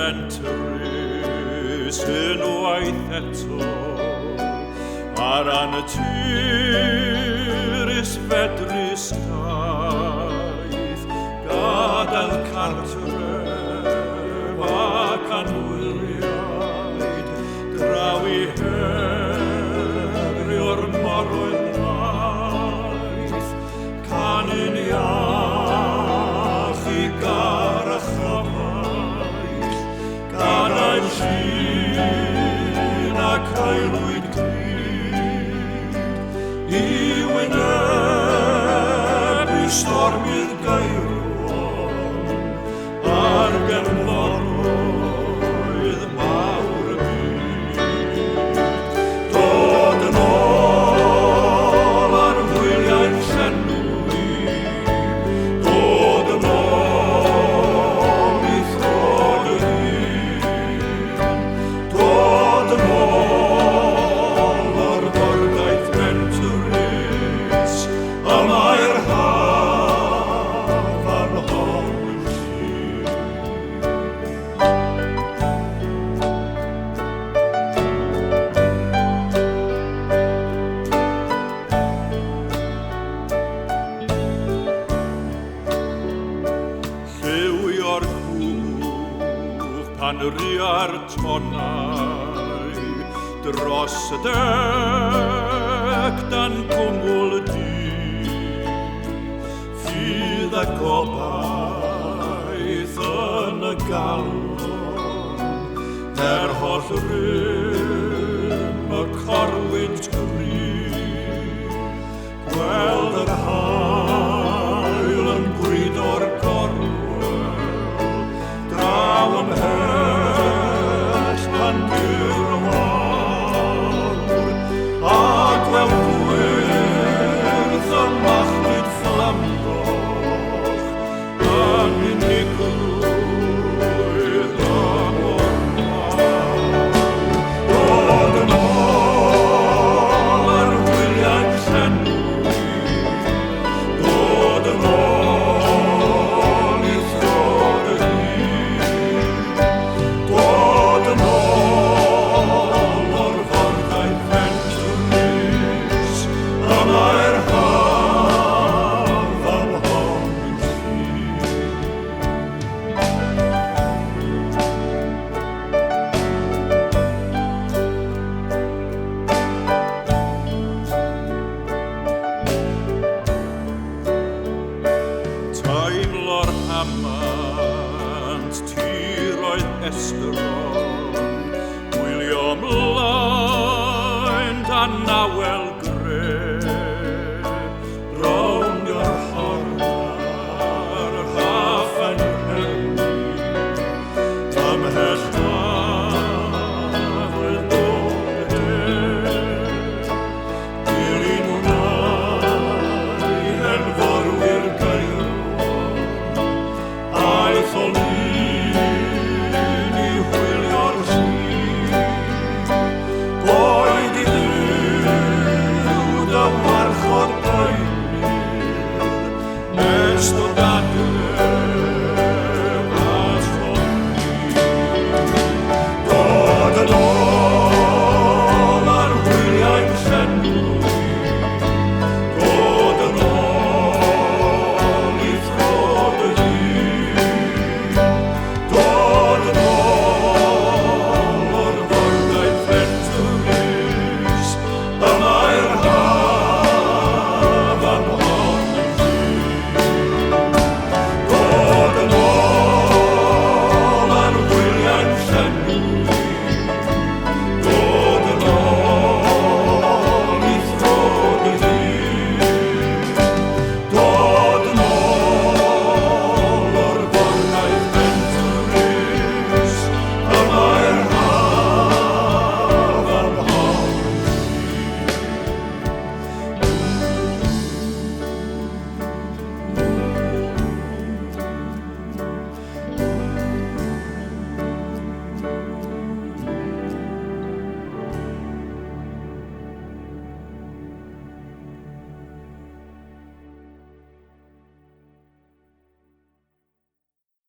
fentrys unwaith eto ar an y tirys fedrus daeth gadael cartref ac anwyliaid draw I herio'r morwydd laeth canu'n iach I gar a chafaith gadael llun ac aelwyd glyd I wynebu stormydd gairwan ar gefnforoedd mawr y byd dod yn ôl ar wyliau'n llenwi dod yn ôl I throd y hun dod yn ôl o'r forgaeth fentrys a mae'r haf am hon Lliwio'r cwch pan ria'r tonau dros y dec dan cwmwl di fydd y gobaith yn y galon holl rym y corwynt gryf gweld yr haul yn gwydo'r gorwel draw ymhell pan byr wawr a gweld gwyrdd y machlyd fflamgoch yn unigrwydd am o'r dod yn ôl ar wyliau'n llenwi dod yn ôl I throd y hun dod yn ôl o'r forgaeth fentrys a mae'r haf am hon Teimlo'r hamant tiroedd estron